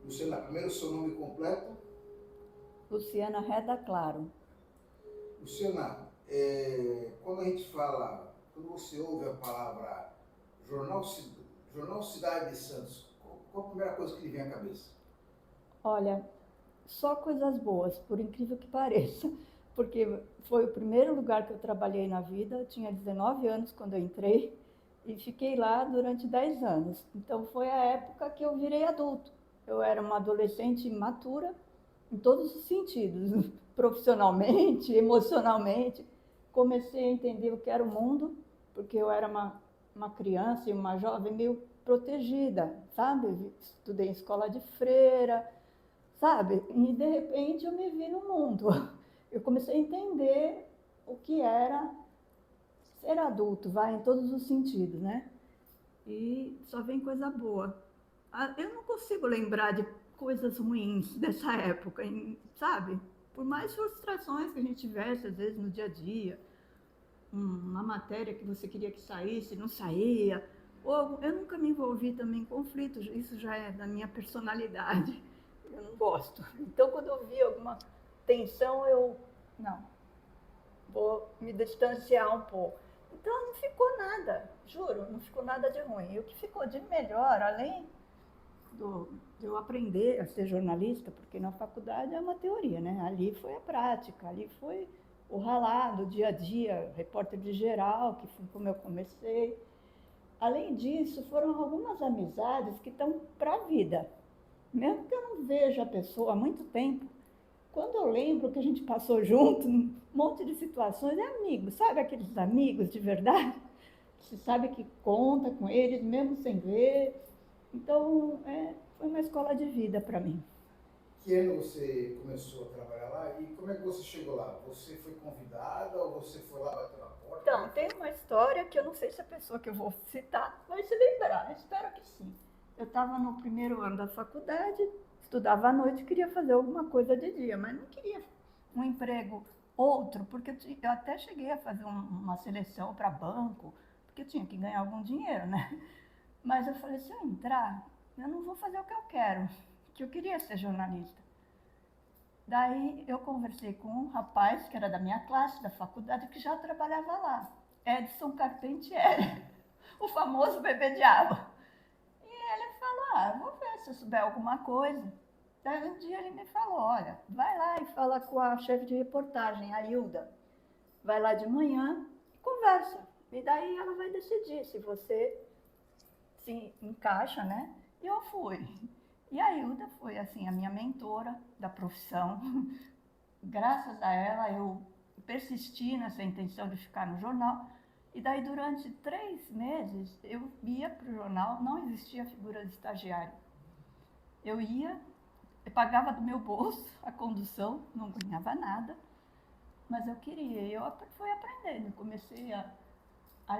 Luciana, primeiro o seu nome completo. Luciana Reda Claro. Luciana, quando a gente fala, quando você ouve a palavra Jornal, Jornal Cidade de Santos, qual a primeira coisa que lhe vem à cabeça? Olha, só coisas boas, por incrível que pareça, porque foi o primeiro lugar que eu trabalhei na vida. Eu tinha 19 anos quando eu entrei e fiquei lá durante 10 anos. Então foi a época que eu virei adulto. Eu era uma adolescente imatura em todos os sentidos, profissionalmente, emocionalmente. Comecei a entender o que era o mundo, porque eu era uma criança e uma jovem meio protegida, sabe? Estudei em escola de freira, sabe? E de repente eu me vi no mundo. Eu comecei a entender o que era ser adulto, vai em todos os sentidos, né? E só vem coisa boa. Eu não consigo lembrar de coisas ruins dessa época, sabe? Por mais frustrações que a gente tivesse, às vezes, no dia a dia, uma matéria que você queria que saísse, não saía. Ou eu nunca me envolvi também em conflitos, isso já é da minha personalidade. Eu não gosto. Então, quando eu vi alguma tensão, não, vou me distanciar um pouco. Então, não ficou nada, juro, não ficou nada de ruim. E o que ficou de melhor, além de eu aprender a ser jornalista, porque na faculdade é uma teoria, né? Ali foi a prática, ali foi o ralado, o dia a dia, repórter de geral, que foi como eu comecei. Além disso, foram algumas amizades que estão para a vida. Mesmo que eu não veja a pessoa há muito tempo, quando eu lembro que a gente passou junto, um monte de situações, é amigo, sabe aqueles amigos de verdade? Você sabe que conta com eles, mesmo sem ver. Então, foi uma escola de vida para mim. Que ano você começou a trabalhar lá e como é que você chegou lá? Você foi convidada ou você foi lá bater na porta? Como é Então, que tem foi? uma história que eu não sei se a pessoa que eu vou citar vai se lembrar, espero que sim. Eu estava no primeiro ano da faculdade, estudava à noite, queria fazer alguma coisa de dia, mas não queria um emprego outro, porque eu até cheguei a fazer uma seleção para banco, porque eu tinha que ganhar algum dinheiro, né? Mas eu falei, se eu entrar, eu não vou fazer o que eu quero, que eu queria ser jornalista. Daí eu conversei com um rapaz que era da minha classe, da faculdade, que já trabalhava lá, Edson Carpentieri, o famoso bebê diabo. E ele falou, vou ver se eu souber alguma coisa. Daí um dia ele me falou, olha, vai lá e fala com a chefe de reportagem, a Hilda. Vai lá de manhã e conversa. E daí ela vai decidir se você se encaixa, né? E eu fui. E a Hilda foi, assim, a minha mentora da profissão. Graças a ela, eu persisti nessa intenção de ficar no jornal. E daí, durante 3 meses, eu ia para o jornal, não existia a figura de estagiário. Eu ia, eu pagava do meu bolso a condução, não ganhava nada, mas eu queria. E eu fui aprendendo, comecei a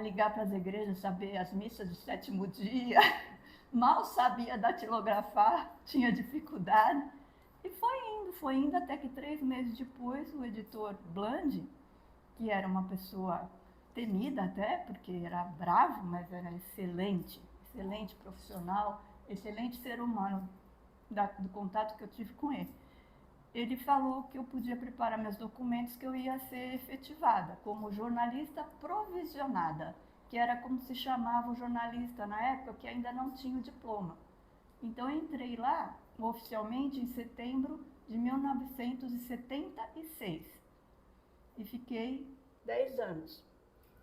ligar para as igrejas, saber as missas de sétimo dia, mal sabia datilografar, tinha dificuldade. E foi indo até que 3 meses depois o editor Bland, que era uma pessoa temida até, porque era bravo, mas era excelente, excelente profissional, excelente ser humano, do contato que eu tive com ele. Ele falou que eu podia preparar meus documentos, que eu ia ser efetivada como jornalista provisionada, que era como se chamava o jornalista na época, que ainda não tinha o diploma. Então eu entrei lá oficialmente em setembro de 1976 e fiquei 10 anos,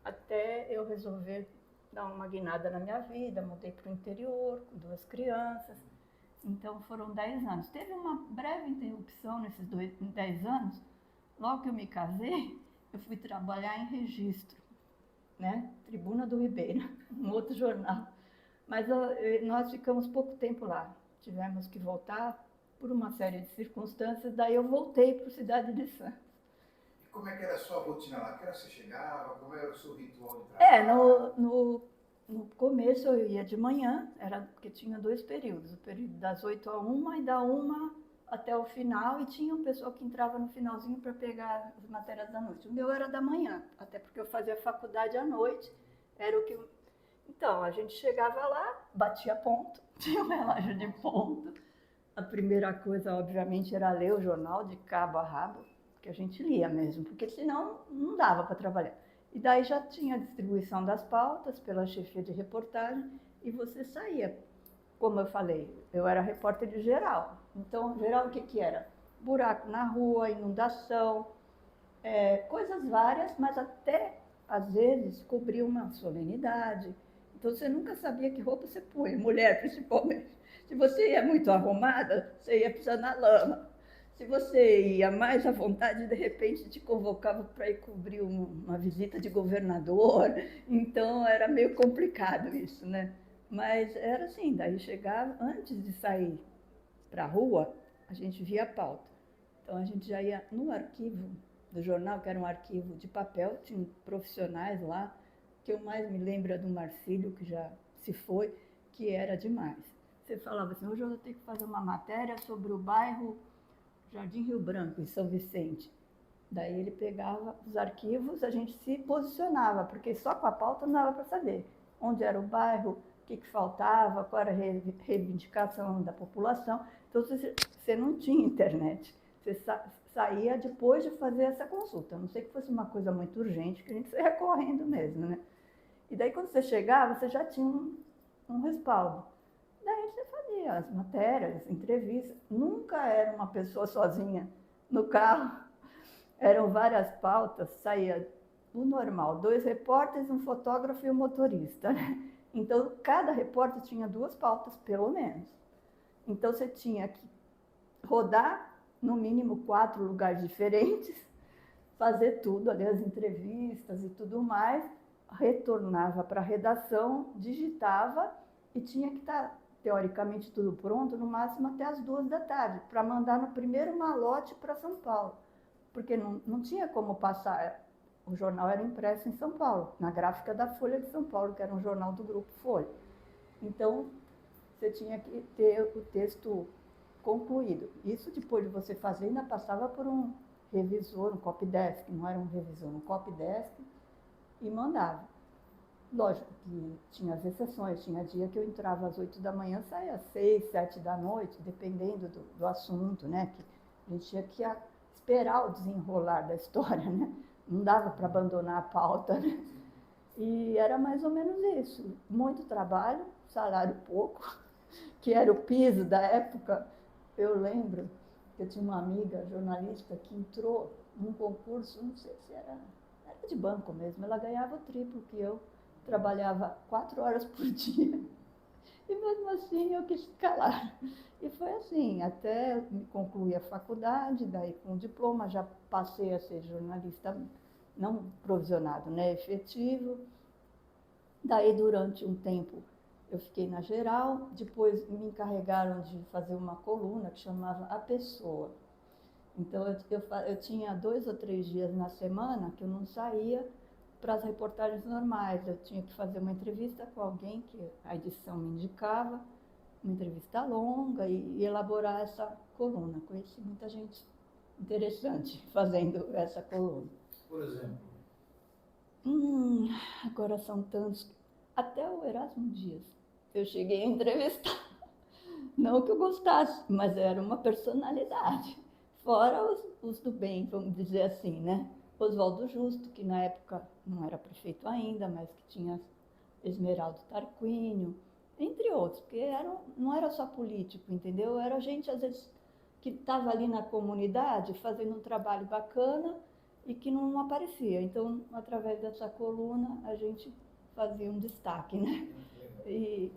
até eu resolver dar uma guinada na minha vida. Mudei para o interior com 2 crianças, então foram 10 anos. Teve uma breve interrupção nesses 10 anos. Logo que eu me casei, eu fui trabalhar em registro, né? Tribuna do Ribeiro, um outro jornal. Mas nós ficamos pouco tempo lá. Tivemos que voltar por uma série de circunstâncias. Daí eu voltei para a cidade de Santos. E como é que era a sua rotina lá? Que hora você chegava? Como era o seu ritual de É, trabalho? no começo eu ia de manhã, era porque tinha 2 períodos, o período das 8 à 1 e da 1 até o final, e tinha um pessoal que entrava no finalzinho para pegar as matérias da noite. O meu era da manhã, até porque eu fazia faculdade à noite, era o que. Então, a gente chegava lá, batia ponto, tinha um relógio de ponto, A primeira coisa, obviamente, era ler o jornal de cabo a rabo, que a gente lia mesmo, porque senão não dava para trabalhar. E daí já tinha a distribuição das pautas pela chefia de reportagem e você saía. Como eu falei, eu era repórter de geral. Então, geral o que que era? Buraco na rua, inundação, coisas várias, mas até, às vezes, cobria uma solenidade. Então, você nunca sabia que roupa você punha, mulher principalmente. Se você ia muito arrumada, você ia pisar na lama. Se você ia mais à vontade, de repente te convocava para ir cobrir uma visita de governador. Então, era meio complicado isso, né? Mas era assim, daí chegava, antes de sair para a rua, a gente via a pauta. Então, a gente já ia no arquivo do jornal, que era um arquivo de papel, tinha profissionais lá, que eu mais me lembro é do Marcílio, que já se foi, que era demais. Você falava assim, hoje eu vou ter que fazer uma matéria sobre o bairro Jardim Rio Branco, em São Vicente. Daí ele pegava os arquivos, a gente se posicionava, porque só com a pauta não dava para saber onde era o bairro, o que faltava, qual era a reivindicação da população. Então, você não tinha internet. Você saía depois de fazer essa consulta. A não sei que fosse uma coisa muito urgente, que a gente saía correndo mesmo, né? E daí, quando você chegava, você já tinha um respaldo. Daí você fazia as matérias, as entrevistas. Nunca era uma pessoa sozinha no carro. Eram várias pautas, saía o normal, 2 repórteres, um fotógrafo e um motorista, né? Então, cada repórter tinha 2 pautas, pelo menos. Então, você tinha que rodar, no mínimo, 4 lugares diferentes, fazer tudo, ali as entrevistas e tudo mais, retornava para a redação, digitava e tinha que estar, teoricamente, tudo pronto, no máximo até as 2 da tarde, para mandar no primeiro malote para São Paulo. Porque não tinha como passar. O jornal era impresso em São Paulo, na gráfica da Folha de São Paulo, que era um jornal do Grupo Folha. Então, você tinha que ter o texto concluído. Isso, depois de você fazer, ainda passava por um revisor, um copydesk, não era um revisor, um copydesk, e mandava. Lógico que tinha as exceções, tinha dia que eu entrava às 8 da manhã, saía às 6, 7 da noite, dependendo do assunto, né? Que a gente tinha que esperar o desenrolar da história, né? Não dava para abandonar a pauta, né? E era mais ou menos isso. Muito trabalho, salário pouco, que era o piso da época. Eu lembro que eu tinha uma amiga jornalista que entrou num concurso, não sei se era de banco mesmo, ela ganhava o triplo que eu, trabalhava 4 horas por dia. E mesmo assim eu quis calar. E foi assim, até concluir a faculdade, daí com o diploma já passei a ser jornalista, não provisionado, né, efetivo. Daí durante um tempo eu fiquei na geral, depois me encarregaram de fazer uma coluna que chamava A Pessoa. Então eu tinha 2 ou 3 dias na semana que eu não saía para as reportagens normais. Eu tinha que fazer uma entrevista com alguém que a edição me indicava, uma entrevista longa e elaborar essa coluna. Conheci muita gente interessante fazendo essa coluna. Por exemplo? Agora são tantos. Até o Erasmo Dias eu cheguei a entrevistar. Não que eu gostasse, mas era uma personalidade. Fora os do bem, vamos dizer assim, né? Oswaldo Justo, que na época não era prefeito ainda, mas que tinha Esmeraldo Tarquínio, entre outros, porque não era só político, entendeu? Era gente, às vezes, que estava ali na comunidade fazendo um trabalho bacana e que não aparecia. Então, através dessa coluna, a gente fazia um destaque, né? E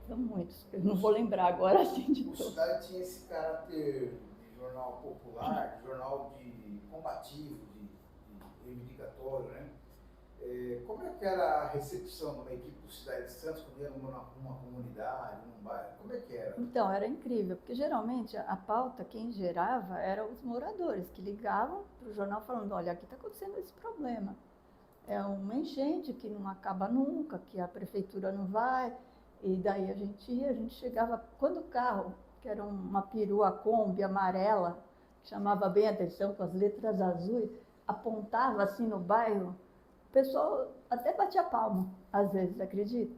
são muitos, eu não vou lembrar agora assim de todos. O Cidade tinha esse caráter de jornal popular, de jornal de combativo, de reivindicatório, né? Como é que era a recepção de uma equipe do Cidade de Santos quando ia numa comunidade, num bairro? Como é que era? Então, era incrível, porque geralmente a pauta, quem gerava, eram os moradores, que ligavam para o jornal falando, olha, aqui está acontecendo esse problema. É uma enchente que não acaba nunca, que a prefeitura não vai, e daí a gente chegava, quando o carro, que era uma perua Kombi amarela, chamava bem a atenção com as letras azuis, apontava assim no bairro, o pessoal até batia palma, às vezes, acredita?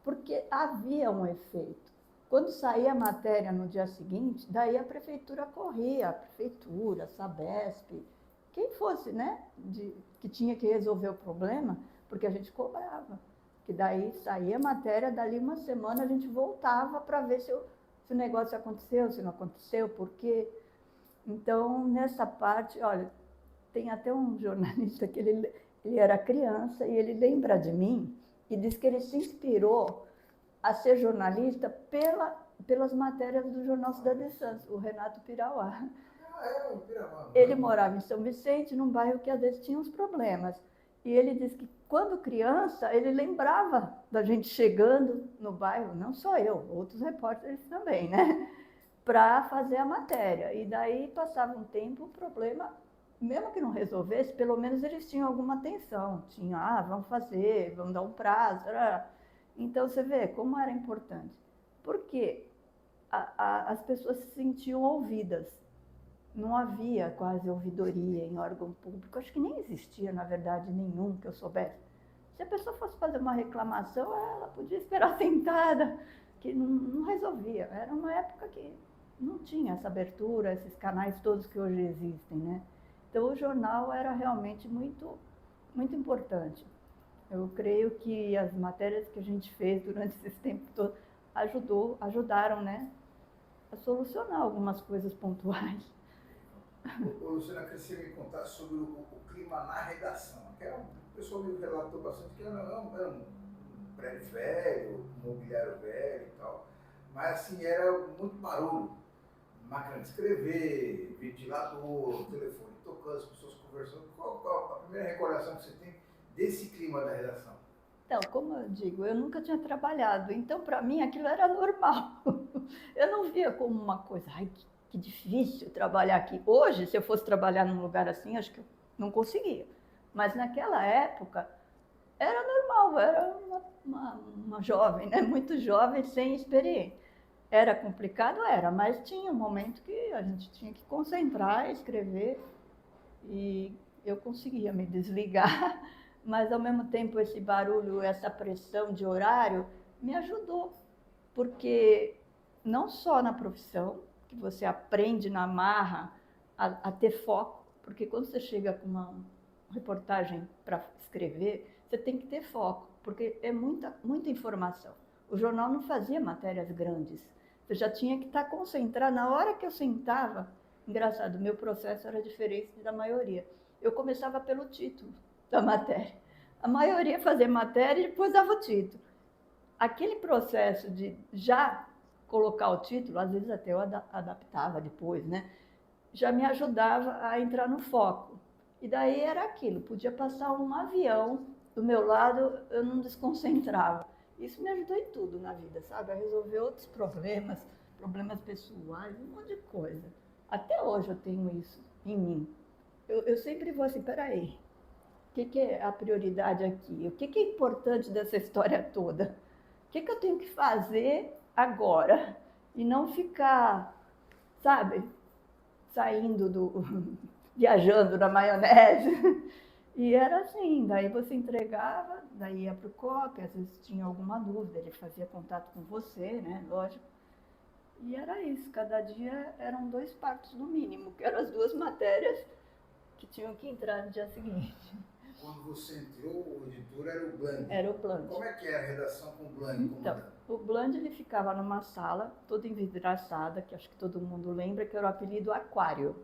Porque havia um efeito. Quando saía a matéria no dia seguinte, daí a prefeitura corria, a prefeitura, a Sabesp, quem fosse, né, que tinha que resolver o problema, porque a gente cobrava. Que daí saía a matéria, dali uma semana a gente voltava para ver se o negócio aconteceu, se não aconteceu, por quê. Então, nessa parte, olha, tem até um jornalista que ele era criança e ele lembra de mim e diz que ele se inspirou a ser jornalista pelas matérias do jornal Cidade de Santos, o Renato Pirauá. O Pirauá. Ele morava em São Vicente, num bairro que às vezes tinha uns problemas. E ele disse que quando criança, ele lembrava da gente chegando no bairro, não só eu, outros repórteres também, né? Para fazer a matéria. E daí passava um tempo, o problema, mesmo que não resolvesse, pelo menos eles tinham alguma atenção. Tinham, vamos fazer, vamos dar um prazo. Então você vê como era importante. Porque as pessoas se sentiam ouvidas. Não havia quase ouvidoria em órgão público. Acho que nem existia, na verdade, nenhum que eu soubesse. Se a pessoa fosse fazer uma reclamação, ela podia esperar sentada, que não resolvia. Era uma época que não tinha essa abertura, esses canais todos que hoje existem, né? Então, o jornal era realmente muito, muito importante. Eu creio que as matérias que a gente fez durante esse tempo todo ajudaram, né, a solucionar algumas coisas pontuais. Luciana, eu queria que você me contasse sobre o clima na redação. O pessoal me relatou bastante que era um prédio velho, um mobiliário velho e tal, mas assim, era muito barulho. Máquina de escrever, ventilador, telefone tocando, as pessoas conversando. Qual a primeira recordação que você tem desse clima da redação? Então, como eu digo, eu nunca tinha trabalhado, então para mim aquilo era normal. Eu não via como uma coisa, que difícil trabalhar aqui. Hoje, se eu fosse trabalhar num lugar assim, acho que eu não conseguia. Mas naquela época, era normal, era uma jovem, né? Muito jovem, sem experiência. Era complicado? Era, mas tinha um momento que a gente tinha que concentrar, escrever, e eu conseguia me desligar, mas ao mesmo tempo esse barulho, essa pressão de horário me ajudou, porque não só na profissão, que você aprende na marra a ter foco, porque quando você chega com uma reportagem para escrever, você tem que ter foco, porque é muita informação. O jornal não fazia matérias grandes, você já tinha que estar concentrado. Na hora que eu sentava, engraçado, o meu processo era diferente da maioria. Eu começava pelo título da matéria. A maioria fazia matéria e depois dava o título. Aquele processo de já colocar o título, às vezes até eu adaptava depois, né? Já me ajudava a entrar no foco. E daí era aquilo, podia passar um avião do meu lado, eu não desconcentrava. Isso me ajudou em tudo na vida, sabe? A resolver outros problemas pessoais, um monte de coisa. Até hoje eu tenho isso em mim. Eu sempre vou assim, peraí, o que é a prioridade aqui? O que é importante dessa história toda? O que eu tenho que fazer agora? E não ficar, sabe, viajando na maionese. E era assim, daí você entregava, daí ia para o COP, às vezes tinha alguma dúvida, ele fazia contato com você, né, lógico. E era isso, cada dia eram 2 partos no mínimo, que eram as 2 matérias que tinham que entrar no dia seguinte. Quando você entrou, o editor era o Bland. Era o Bland. Como é que era a redação com o Bland? Então, o Bland ele ficava numa sala toda envidraçada, que acho que todo mundo lembra, que era o apelido Aquário.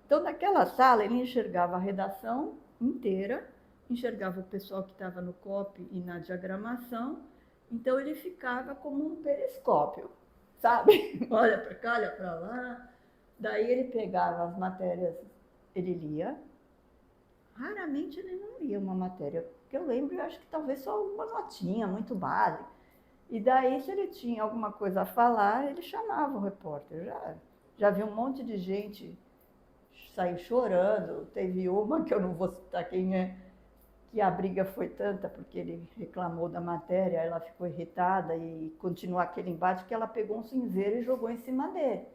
Então, naquela sala, ele enxergava a redação inteira, enxergava o pessoal que estava no COP e na diagramação, então ele ficava como um periscópio, sabe? Olha para cá, olha para lá. Daí ele pegava as matérias, ele lia. Raramente ele não lia uma matéria, porque eu lembro, eu acho que talvez só uma notinha, muito básica. E daí, se ele tinha alguma coisa a falar, ele chamava o repórter. Já vi um monte de gente sair chorando. Teve uma, que eu não vou citar quem é, que a briga foi tanta, porque ele reclamou da matéria, ela ficou irritada e continuou aquele embate, que ela pegou um cinzeiro e jogou em cima dele.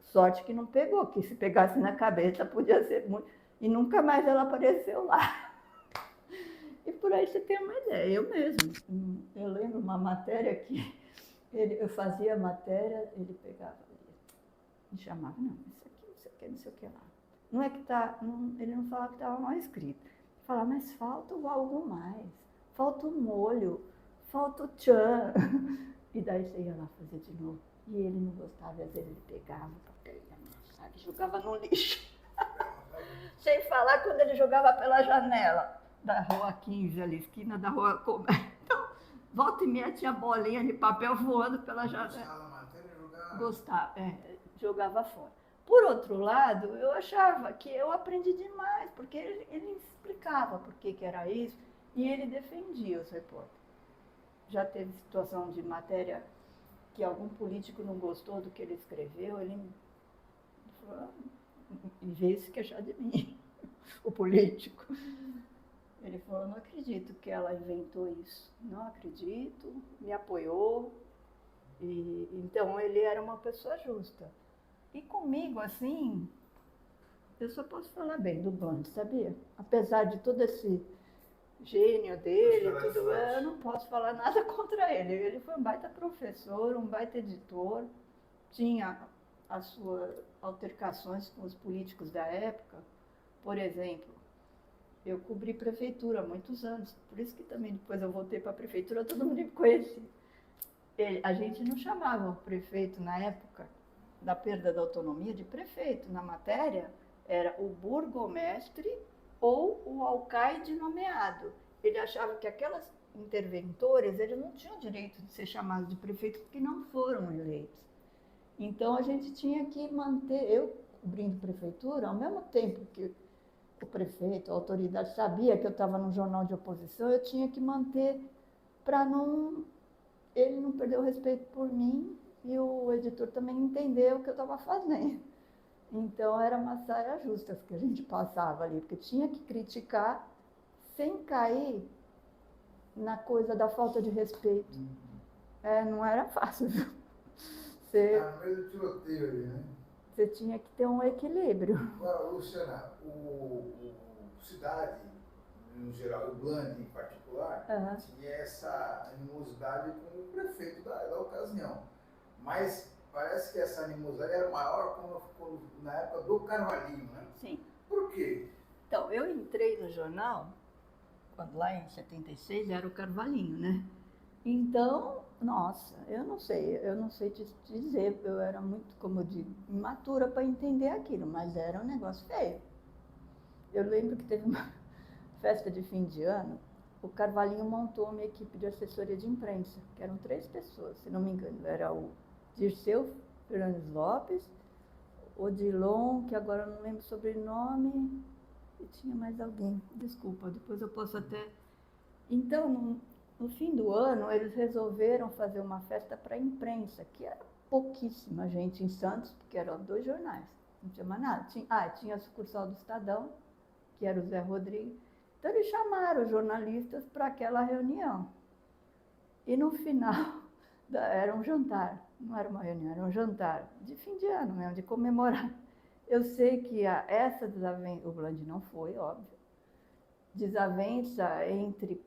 Sorte que não pegou, que se pegasse na cabeça podia ser muito... E nunca mais ela apareceu lá. E por aí você tem uma ideia. Eu mesmo, eu lembro uma matéria que eu fazia a matéria, ele pegava ali, me chamava, não, isso aqui, não sei o que, não sei o que lá. Não é que tá, ele não falava que estava mal escrito. Ele falava, mas falta algo mais, falta o molho, falta o tchan. E daí você ia lá fazer de novo. E ele não gostava, às vezes ele pegava o papel e amassava e jogava no lixo. Sem falar quando ele jogava pela janela da rua 15, ali, esquina da rua Comércio. Então, volta e meia tinha bolinha de papel voando pela janela. Gostava, jogava fora. Por outro lado, eu achava que eu aprendi demais, porque ele explicava por que era isso e ele defendia os repórteres. Já teve situação de matéria que algum político não gostou do que ele escreveu, ele falou, em vez de se queixar de mim, o político. Ele falou, não acredito que ela inventou isso, não acredito, me apoiou. E, então ele era uma pessoa justa. E comigo, assim, eu só posso falar bem do Bland, sabia? Apesar de todo esse gênio dele, tudo, eu não posso falar nada contra ele. Ele foi um baita professor, um baita editor, tinha as suas altercações com os políticos da época. Por exemplo, eu cobri prefeitura há muitos anos, por isso que também depois eu voltei para a prefeitura, todo mundo me conhecia. A gente não chamava o prefeito na época da perda da autonomia de prefeito. Na matéria era o burgomestre ou o alcaide nomeado. Ele achava que aquelas interventores, eles não tinham direito de ser chamados de prefeito porque não foram eleitos. Então a gente tinha que manter, eu cobrindo prefeitura, ao mesmo tempo que o prefeito, a autoridade sabia que eu estava num jornal de oposição, eu tinha que manter para ele não perder o respeito por mim e o editor também entender o que eu estava fazendo. Então, eram umas saias justas que a gente passava ali, porque tinha que criticar sem cair na coisa da falta de respeito. Não era fácil, viu? No meio do tiroteio ali, né? Você tinha que ter um equilíbrio. Agora, Luciana, o Cidade, no geral, o Bland em particular, tinha essa animosidade com o prefeito da ocasião. Mas parece que essa animosidade era maior na época do Carvalhinho, né? Sim. Por quê? Então, eu entrei no jornal, quando lá em 76 era o Carvalhinho, né? Então, nossa, eu não sei te dizer, eu era muito, como eu digo, imatura para entender aquilo, mas era um negócio feio. Eu lembro que teve uma festa de fim de ano, o Carvalhinho montou uma equipe de assessoria de imprensa, que eram 3 pessoas, se não me engano, era o Dirceu Fernandes Lopes, o Dilon, que agora eu não lembro o sobrenome, e tinha mais alguém, desculpa, depois eu posso até... Então, no fim do ano, eles resolveram fazer uma festa para a imprensa, que era pouquíssima gente em Santos, porque eram 2 jornais, não tinha mais nada. Tinha a sucursal do Estadão, que era o Zé Rodrigues. Então, eles chamaram os jornalistas para aquela reunião. E no final, era um jantar, não era uma reunião, era um jantar de fim de ano mesmo, de comemorar. Eu sei que essa desavença, o Bland não foi, óbvio, desavença entre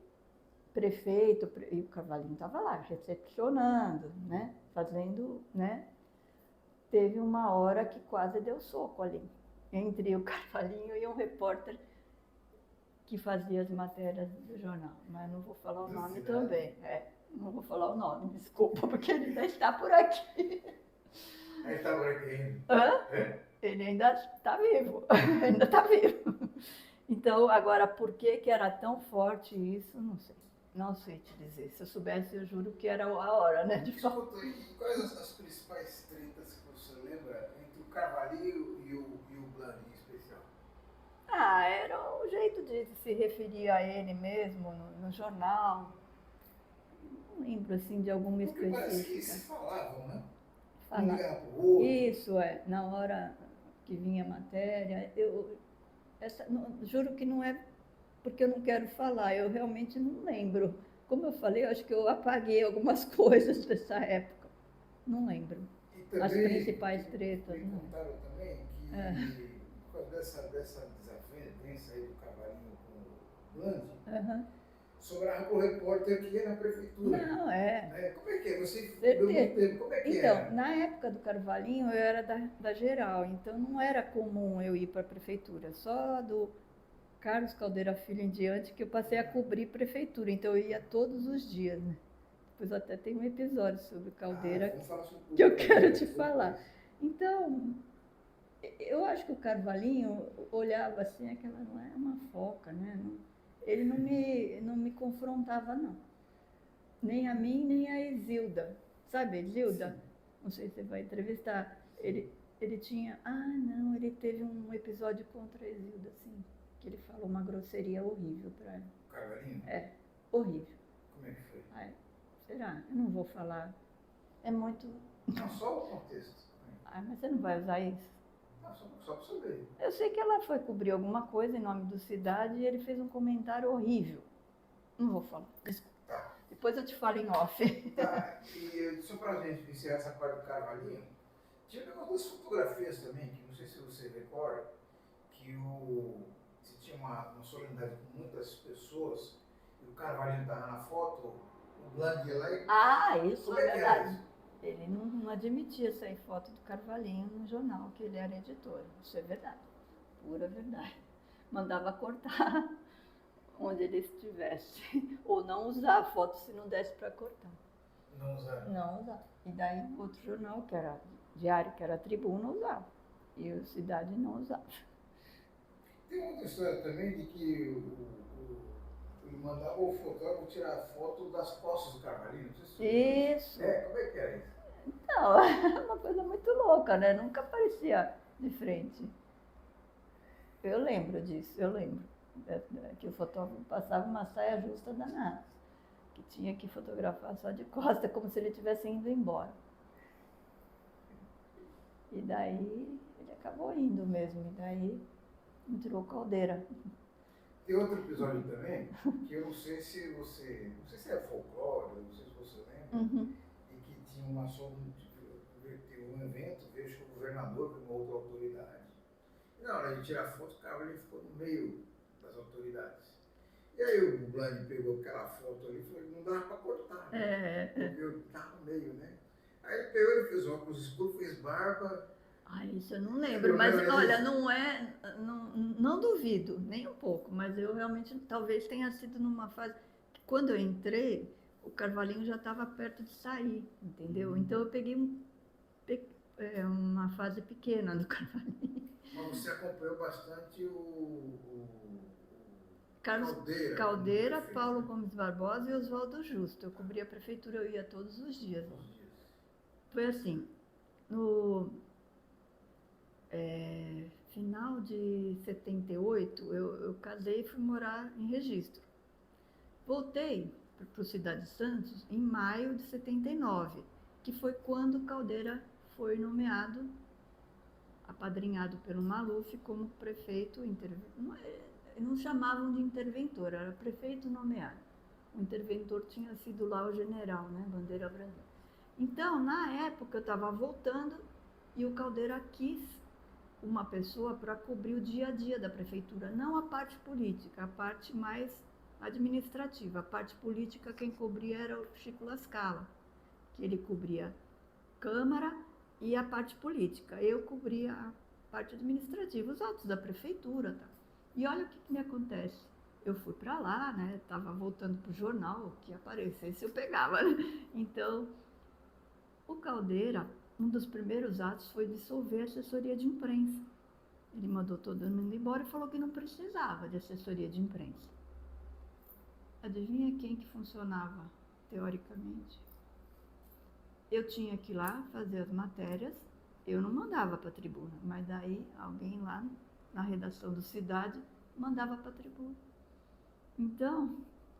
prefeito, e o Carvalhinho estava lá, recepcionando, né, fazendo, né, teve uma hora que quase deu soco ali, entre o Carvalhinho e um repórter que fazia as matérias do jornal, mas não vou falar o nome também, não vou falar o nome, desculpa, porque ele ainda está por aqui. Ele está por aqui ainda? Ele ainda está vivo, ainda está vivo. Então, agora, por que era tão forte isso, não sei. Não sei te dizer. Se eu soubesse, eu juro que era a hora, né? Escuta, e quais as principais tretas que você lembra entre o Carvalhinho e o Bland em especial? Era o jeito de se referir a ele mesmo no jornal. Não lembro, assim, de alguma específica. Parece que se falavam, né? Isso, na hora que vinha a matéria. Juro que não é porque eu não quero falar, eu realmente não lembro. Como eu falei, eu acho que eu apaguei algumas coisas dessa época. Não lembro. Também, as principais tretas. Me contaram também que, por causa dessa desavença aí do Carvalhinho com o Bland, sobrava para o repórter que ia na prefeitura. Não, é. Né? Como é que é? Você Certeza. deu muito tempo, como é que Então, era? na época do Carvalhinho, eu era da geral, então não era comum eu ir para a prefeitura, só do Carlos Caldeira Filho em diante que eu passei a cobrir prefeitura, então eu ia todos os dias, né? Depois até tem um episódio sobre Caldeira Vamos falar sobre que eu quero te depois. falar. Então, eu acho que o Carvalhinho olhava assim, aquela não é uma foca, né? Ele não me confrontava, não. Nem a mim, nem a Exilda. Sabe, Exilda? Sim. Não sei se você vai entrevistar. Ele tinha. Ah, não, ele teve um episódio contra a Exilda, assim. Que ele falou uma grosseria horrível para ela. Carvalhinho? É, horrível. Como é que foi? Ai, será? Eu não vou falar. É muito. Não, só o contexto. Ai, mas você não vai usar isso? Não, só para saber. Eu sei que ela foi cobrir alguma coisa em nome do Cidade e ele fez um comentário horrível. Não vou falar, desculpa. Tá. Depois eu te falo em off. Tá, e só para a gente encerrar essa parte do Carvalhinho, tinha um negócio das fotografias também, que não sei se você recorda, que se tinha uma solenidade com muitas pessoas, e o Carvalhinho estava na foto, o Blanc ia lá e... Ah, isso Como é é que era verdade. isso? Ele não admitia sair foto do Carvalhinho no jornal, que ele era editor. Isso é verdade, pura verdade. Mandava cortar onde ele estivesse. Ou não usar a foto se não desse para cortar. Não usava. Não usava. E daí outro jornal, que era diário, que era a Tribuna, usava. E o Cidade não usava. Tem outra história também de que ele mandava o fotógrafo tirar foto das costas do Carvalhinho. Não sei se Isso. como é que era isso? Não, é uma coisa muito louca, né? Nunca aparecia de frente. Eu lembro disso, eu lembro. Que o fotógrafo passava uma saia justa danada. Que tinha que fotografar só de costa, como se ele estivesse indo embora. E daí ele acabou indo mesmo, e daí entrou Caldeira. Tem outro episódio também, que eu não sei se você, não sei se é folclore, não sei se você lembra, Uhum. e que tinha um evento, veio o governador com uma outra autoridade. E na hora de tirar foto, o Carvalho ficou no meio das autoridades. E aí o Blanc pegou aquela foto ali e falou, não dava para cortar, né? Porque eu estava no meio, né? Aí ele pegou, ele fez óculos escuros, fez barba. Ah, isso eu não lembro, mas olha, não duvido, nem um pouco, mas eu realmente talvez tenha sido numa fase que quando eu entrei, o Carvalhinho já estava perto de sair, entendeu? Então eu peguei uma fase pequena do Carvalhinho. Mas você acompanhou bastante o Carlos Caldeira, Paulo Gomes Barbosa e Oswaldo Justo. Eu cobria a prefeitura, eu ia todos os dias. Foi assim, no final de 78, eu casei e fui morar em Registro. Voltei para o Cidade de Santos em maio de 79, que foi quando Caldeira foi nomeado, apadrinhado pelo Maluf, como prefeito. Não chamavam de interventor, era prefeito nomeado. O interventor tinha sido lá o general, né, Bandeira Brandão. Então, na época, eu estava voltando e o Caldeira quis uma pessoa para cobrir o dia a dia da prefeitura, não a parte política, a parte mais administrativa. A parte política quem cobria era o Chico Lascala, que ele cobria Câmara e a parte política. Eu cobria a parte administrativa, os atos da prefeitura. Tá? E olha o que me acontece. Eu fui para lá, né? Estava voltando para o jornal, o que aparecesse eu pegava. Né? Então, o Caldeira, um dos primeiros atos foi dissolver a assessoria de imprensa. Ele mandou todo mundo embora e falou que não precisava de assessoria de imprensa. Adivinha quem que funcionava, teoricamente? Eu tinha que ir lá fazer as matérias, eu não mandava para a Tribuna, mas daí alguém lá na redação do Cidade mandava para a Tribuna. Então,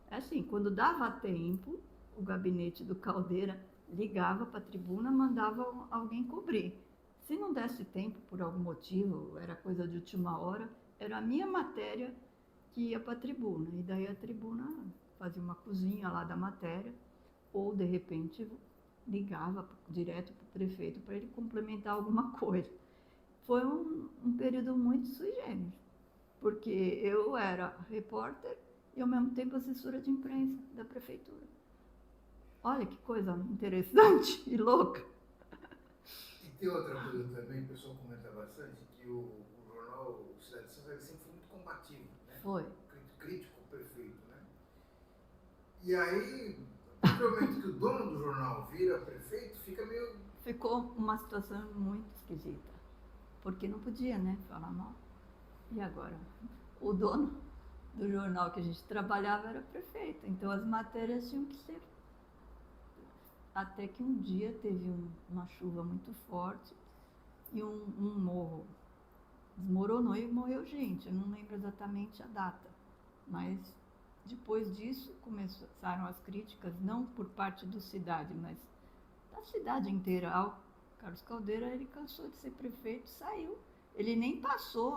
assim, quando dava tempo, o gabinete do Caldeira ligava para a Tribuna, mandava alguém cobrir. Se não desse tempo, por algum motivo, era coisa de última hora, era a minha matéria que ia para a Tribuna. E daí a Tribuna fazia uma cozinha lá da matéria, ou de repente ligava direto para o prefeito para ele complementar alguma coisa. Foi um período muito sui generis, porque eu era repórter e ao mesmo tempo assessora de imprensa da prefeitura. Olha que coisa interessante e louca. E tem outra coisa também, o pessoal comenta bastante, que o jornal Cidade de Santos sempre foi muito combativo, né? Foi. Crítico ao prefeito, né? E aí, provavelmente que o dono do jornal vira prefeito, fica meio... Ficou uma situação muito esquisita, porque não podia, né, falar mal. E agora? O dono do jornal que a gente trabalhava era prefeito, então as matérias tinham que ser. Até que um dia teve uma chuva muito forte e um morro desmoronou e morreu gente. Eu não lembro exatamente a data, mas depois disso começaram as críticas, não por parte do Cidade, mas da cidade inteira. O Carlos Caldeira, ele cansou de ser prefeito, saiu. Ele nem passou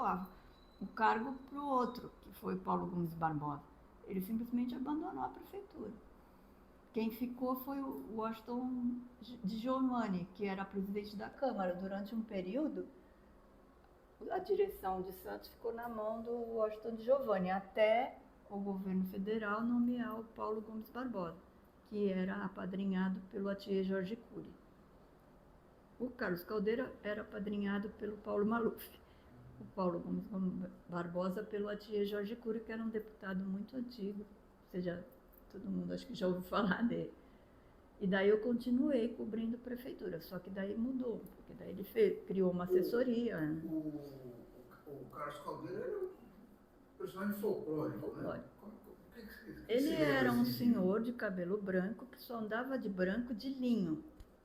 o cargo para o outro, que foi Paulo Gomes Barbosa. Ele simplesmente abandonou a prefeitura. Quem ficou foi o Washington de Giovanni, que era presidente da Câmara. Durante um período, a direção de Santos ficou na mão do Washington de Giovanni, até o governo federal nomear o Paulo Gomes Barbosa, que era apadrinhado pelo Atier Jorge Cury. O Carlos Caldeira era apadrinhado pelo Paulo Maluf. O Paulo Gomes Barbosa pelo Atier Jorge Cury, que era um deputado muito antigo, ou seja, todo mundo acho que já ouviu falar dele. E daí eu continuei cobrindo prefeitura, só que daí mudou, porque daí ele criou uma assessoria. O Carlos Caldeira era um personagem folclórico, né? Ele era um senhor de cabelo branco que só andava de branco de linho.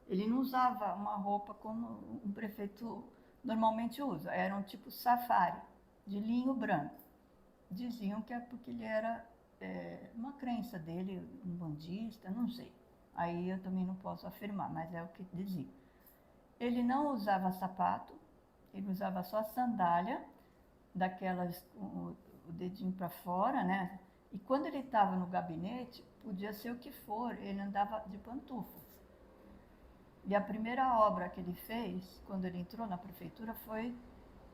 Ele não usava uma roupa como um prefeito normalmente usa, era um tipo safari, de linho branco. Diziam que é porque ele era uma crença dele, um bandista, não sei. Aí eu também não posso afirmar, mas é o que diziam. Ele não usava sapato, ele usava só sandália, daquelas com o dedinho para fora, né? E quando ele estava no gabinete, podia ser o que for, ele andava de pantufas. E a primeira obra que ele fez, quando ele entrou na prefeitura, foi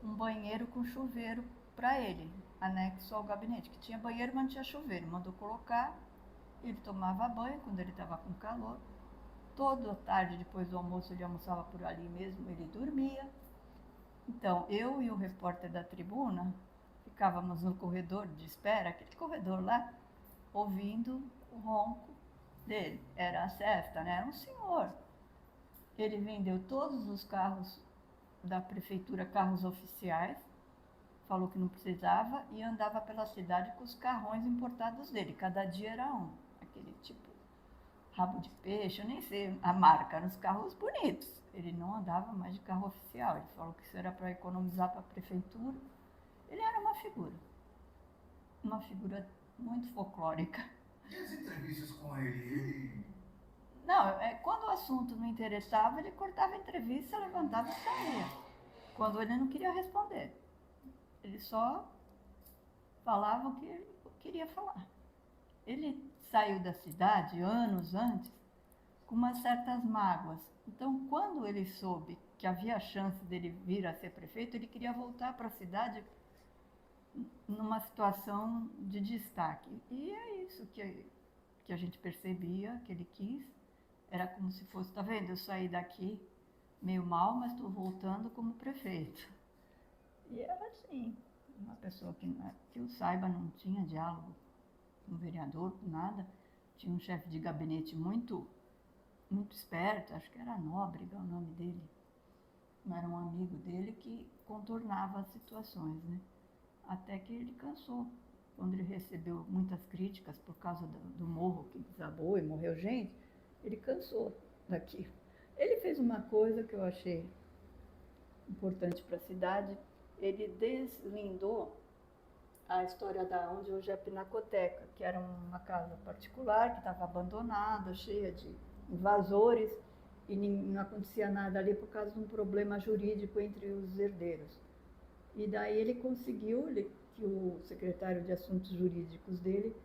um banheiro com chuveiro para ele, anexo ao gabinete, que tinha banheiro, mas não tinha chuveiro. Mandou colocar, ele tomava banho quando ele estava com calor. Toda tarde, depois do almoço, ele almoçava por ali mesmo, ele dormia. Então, eu e o repórter da tribuna ficávamos no corredor de espera, aquele corredor lá, ouvindo o ronco dele. Era a sesta, né? Era um senhor. Ele vendeu todos os carros da prefeitura, carros oficiais, falou que não precisava e andava pela cidade com os carrões importados dele. Cada dia era um, aquele tipo rabo de peixe, eu nem sei a marca, eram os carros bonitos. Ele não andava mais de carro oficial, ele falou que isso era para economizar para a prefeitura. Ele era uma figura muito folclórica. E as entrevistas com ele? Não, quando o assunto não interessava, ele cortava a entrevista, levantava e saía. Quando ele não queria responder. Ele só falava o que ele queria falar. Ele saiu da cidade anos antes com umas certas mágoas. Então, quando ele soube que havia a chance dele vir a ser prefeito, ele queria voltar para a cidade numa situação de destaque. E é isso que a gente percebia, que ele quis. Era como se fosse, tá vendo, eu saí daqui meio mal, mas estou voltando como prefeito. E era assim, uma pessoa que eu saiba não tinha diálogo com o vereador, com nada. Tinha um chefe de gabinete muito esperto, acho que era Nóbrega o nome dele. Não era um amigo dele que contornava as situações, né? Até que ele cansou. Quando ele recebeu muitas críticas por causa do morro que desabou e morreu gente, ele cansou daquilo. Ele fez uma coisa que eu achei importante para a cidade, ele deslindou a história da onde hoje é a Pinacoteca, que era uma casa particular que estava abandonada, cheia de invasores, e não acontecia nada ali por causa de um problema jurídico entre os herdeiros. E daí ele conseguiu que o secretário de Assuntos Jurídicos dele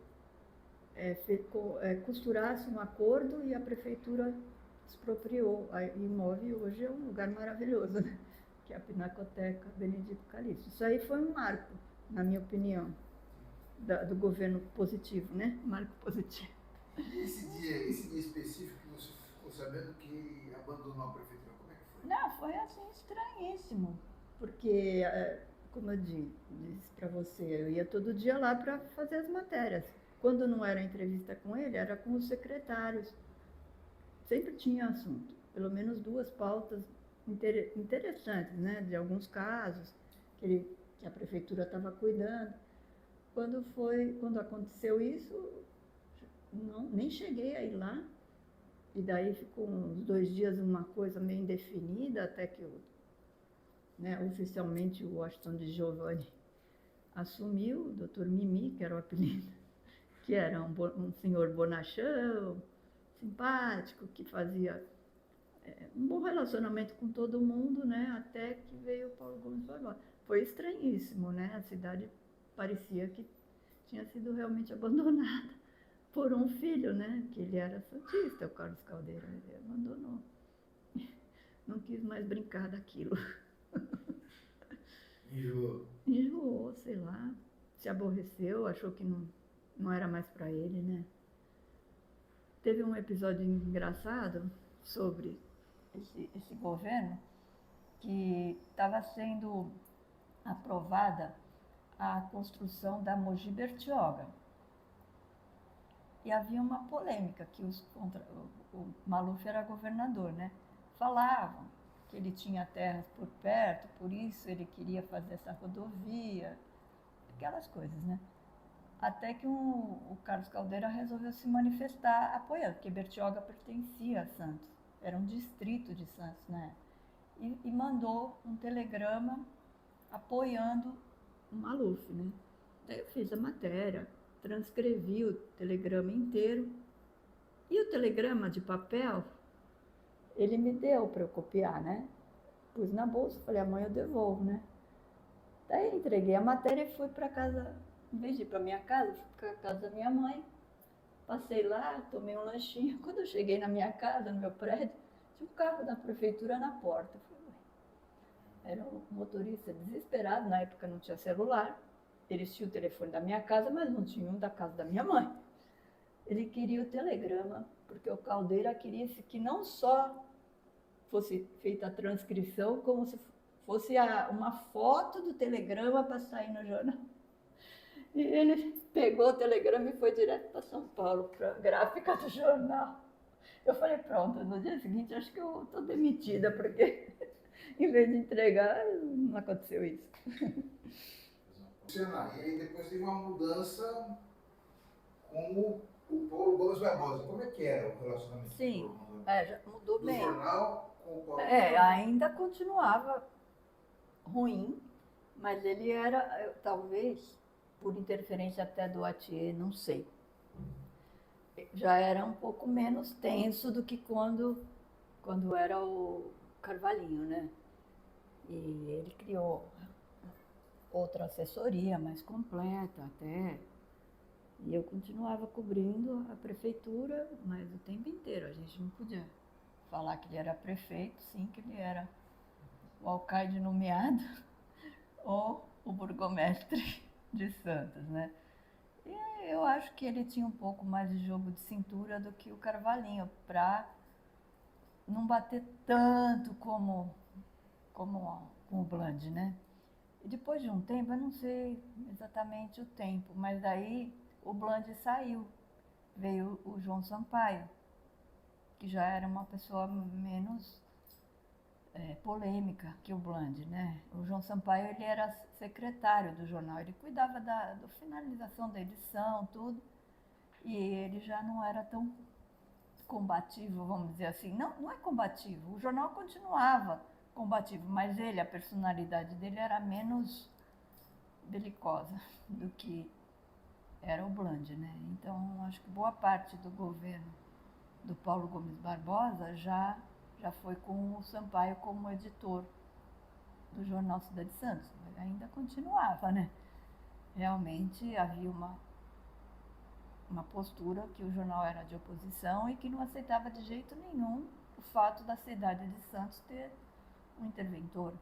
costurasse um acordo e a prefeitura expropriou o imóvel e hoje é um lugar maravilhoso, né? Que é a Pinacoteca Benedito Calixto. Isso aí foi um marco, na minha opinião. do governo positivo, né? Marco positivo. Esse dia específico que você ficou sabendo que abandonou a prefeitura, como é que foi? Não, foi assim estranhíssimo, porque, como eu disse para você, eu ia todo dia lá para fazer as matérias. Quando não era entrevista com ele, era com os secretários. Sempre tinha assunto, pelo menos 2 pautas interessantes, né, de alguns casos que a prefeitura estava cuidando. Quando aconteceu isso, nem cheguei a ir lá, e daí ficou uns 2 dias uma coisa meio indefinida, até que oficialmente o Washington de Giovanni assumiu, o Dr. Mimi, que era o apelido, que era um senhor bonachão, simpático, que fazia um bom relacionamento com todo mundo, né? Até que veio o Paulo Gomes Barbosa. Foi estranhíssimo, né? A cidade parecia que tinha sido realmente abandonada por um filho, né? Que ele era santista, o Carlos Caldeira. Ele abandonou. Não quis mais brincar daquilo. Enjoou. Enjoou, sei lá. Se aborreceu, achou que não era mais para ele, né? Teve um episódio engraçado sobre esse governo, que estava sendo aprovada a construção da Mogi Bertioga. E havia uma polêmica, que o Maluf era governador, né? Falavam que ele tinha terras por perto, por isso ele queria fazer essa rodovia, aquelas coisas, né? Até que o Carlos Caldeira resolveu se manifestar apoiando, porque Bertioga pertencia a Santos, era um distrito de Santos, né? E mandou um telegrama apoiando o Maluf, né? Daí eu fiz a matéria, transcrevi o telegrama inteiro, e o telegrama de papel, ele me deu para eu copiar, né? Pus na bolsa, falei, amanhã eu devolvo, né? Daí entreguei a matéria e fui para casa, em vez de ir para minha casa, fui para a casa da minha mãe. Passei lá, tomei um lanchinho. Quando eu cheguei na minha casa, no meu prédio, tinha um carro da prefeitura na porta. Eu falei, era um motorista desesperado, na época não tinha celular. Eles tinham o telefone da minha casa, mas não tinham da casa da minha mãe. Ele queria o telegrama, porque o Caldeira queria que não só fosse feita a transcrição, como se fosse uma foto do telegrama para sair no jornal. E ele pegou o telegrama e foi direto para São Paulo, para a gráfica do jornal. Eu falei, pronto, no dia seguinte acho que eu estou demitida, porque em vez de entregar, não aconteceu isso. E aí depois teve uma mudança com o Paulo Gomes Barbosa. Como é que era o relacionamento? Sim, já mudou do bem. jornal com o Paulo Ainda continuava ruim, mas ele era, talvez, por interferência até do Atier, não sei. Já era um pouco menos tenso do que quando era o Carvalhinho, né? E ele criou outra assessoria mais completa até. E eu continuava cobrindo a prefeitura, mas o tempo inteiro. A gente não podia falar que ele era prefeito, sim, que ele era o alcaide nomeado ou o burgomestre de Santos, né? E eu acho que ele tinha um pouco mais de jogo de cintura do que o Carvalhinho, para não bater tanto como com o Bland, né? E depois de um tempo, eu não sei exatamente o tempo, mas daí o Bland saiu, veio o João Sampaio, que já era uma pessoa menos polêmica que o Bland, né? O João Sampaio, ele era secretário do jornal, ele cuidava da finalização da edição, tudo, e ele já não era tão combativo, vamos dizer assim. Não é combativo, o jornal continuava combativo, mas a personalidade dele era menos belicosa do que era o Bland, né? Então, acho que boa parte do governo do Paulo Gomes Barbosa já foi com o Sampaio como editor do jornal Cidade de Santos. Ainda continuava, né? Realmente havia uma postura que o jornal era de oposição e que não aceitava de jeito nenhum o fato da cidade de Santos ter um interventor.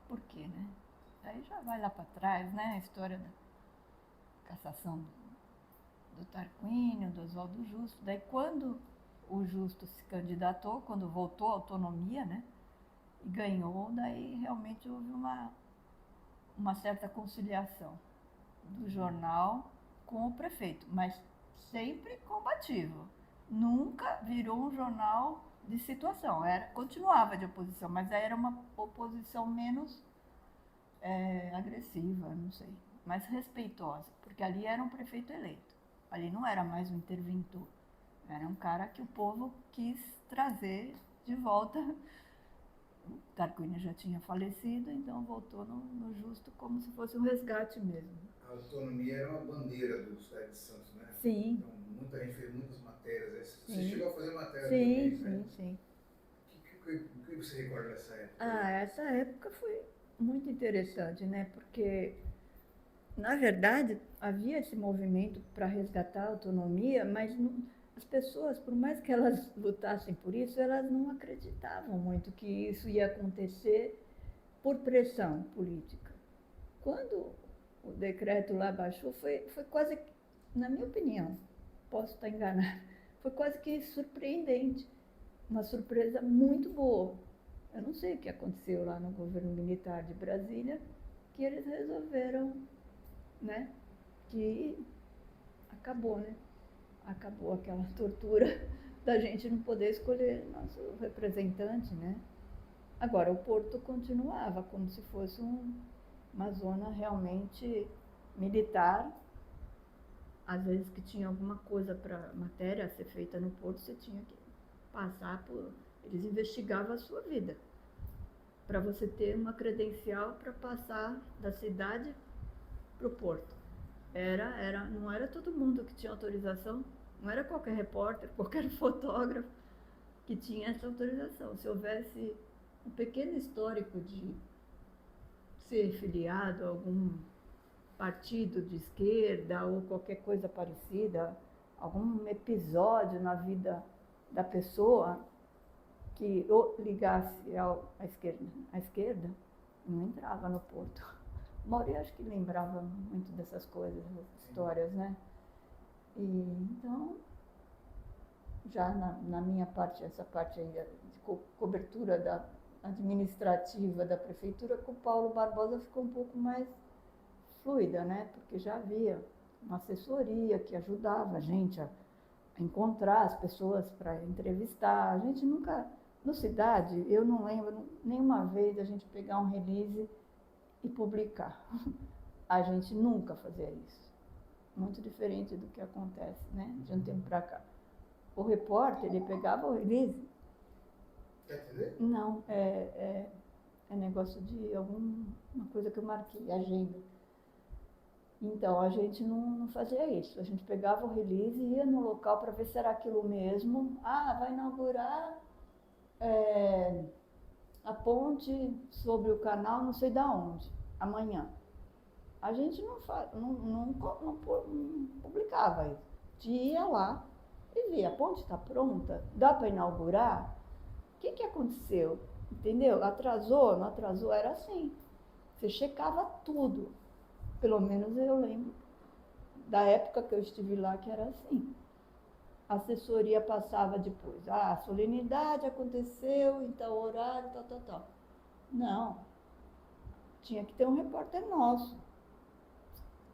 Por quê, né? Aí já vai lá para trás, né? A história cassação do Tarquínio, do Oswaldo Justo. Daí quando o Justo se candidatou, quando voltou à autonomia, né, e ganhou, daí realmente houve uma certa conciliação do jornal com o prefeito, mas sempre combativo. Nunca virou um jornal de situação, continuava de oposição, mas aí era uma oposição menos agressiva, não sei, mais respeitosa, porque ali era um prefeito eleito, ali não era mais um interventor, era um cara que o povo quis trazer de volta. O Tarquínio já tinha falecido, então voltou no Justo como se fosse um resgate mesmo. A autonomia era uma bandeira do Estado de Santos, né? Sim. Então, muita gente fez muitas matérias. Você Sim. chegou a fazer matéria sim, também, né? Sim. O que você recorda dessa época? Essa época foi muito interessante, né? Porque, na verdade, havia esse movimento para resgatar a autonomia, mas as pessoas, por mais que elas lutassem por isso, elas não acreditavam muito que isso ia acontecer por pressão política. Quando o decreto lá baixou, foi quase, na minha opinião, posso estar enganada, foi quase que surpreendente, uma surpresa muito boa. Eu não sei o que aconteceu lá no governo militar de Brasília, que eles resolveram, né, que acabou, né? Acabou aquela tortura da gente não poder escolher nosso representante, né? Agora, o Porto continuava como se fosse uma zona realmente militar. Às vezes que tinha alguma coisa para matéria a ser feita no Porto, você tinha que passar por... Eles investigavam a sua vida, para você ter uma credencial para passar da cidade para o Porto. Não era todo mundo que tinha autorização, não era qualquer repórter, qualquer fotógrafo que tinha essa autorização. Se houvesse um pequeno histórico de ser filiado a algum partido de esquerda ou qualquer coisa parecida, algum episódio na vida da pessoa que ligasse à esquerda, não entrava no Porto. Mauri acho que lembrava muito dessas coisas, dessas histórias, né? E, então, já na minha parte, essa parte aí de cobertura administrativa da prefeitura, com o Paulo Barbosa ficou um pouco mais fluida, né? Porque já havia uma assessoria que ajudava a gente a encontrar as pessoas para entrevistar. A gente nunca, no Cidade, eu não lembro nenhuma vez a gente pegar um release e publicar. A gente nunca fazia isso. Muito diferente do que acontece, né? De um tempo para cá. O repórter, ele pegava o release. Quer dizer? Não, é negócio de alguma coisa que eu marquei, agenda. Então, a gente não fazia isso. A gente pegava o release e ia no local para ver se era aquilo mesmo. Ah, vai inaugurar a ponte sobre o canal não sei da onde, amanhã. A gente não publicava isso. A gente ia lá e via, a ponte está pronta, dá para inaugurar? O que aconteceu? Entendeu? Atrasou, não atrasou? Era assim. Você checava tudo. Pelo menos eu lembro da época que eu estive lá que era assim. A assessoria passava depois. Ah, a solenidade aconteceu em tal horário, tal. Não. Tinha que ter um repórter nosso,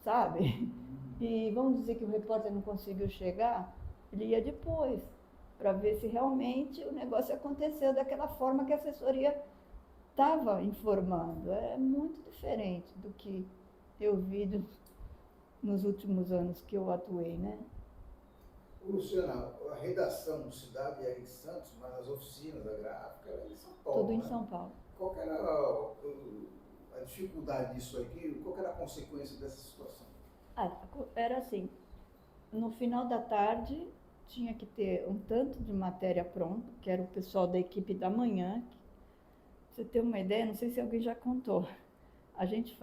sabe? E vamos dizer que o repórter não conseguiu chegar, ele ia depois, para ver se realmente o negócio aconteceu daquela forma que a assessoria estava informando. É muito diferente do que eu vi nos últimos anos que eu atuei, né? Luciana, a redação do Cidade é em Santos, mas as oficinas da gráfica eram em São Paulo. Tudo em né? São Paulo. Qual que era a dificuldade disso aqui? Qual que era a consequência dessa situação? Era assim, no final da tarde tinha que ter um tanto de matéria pronta, que era o pessoal da equipe da manhã. Pra você ter uma ideia, não sei se alguém já contou, a gente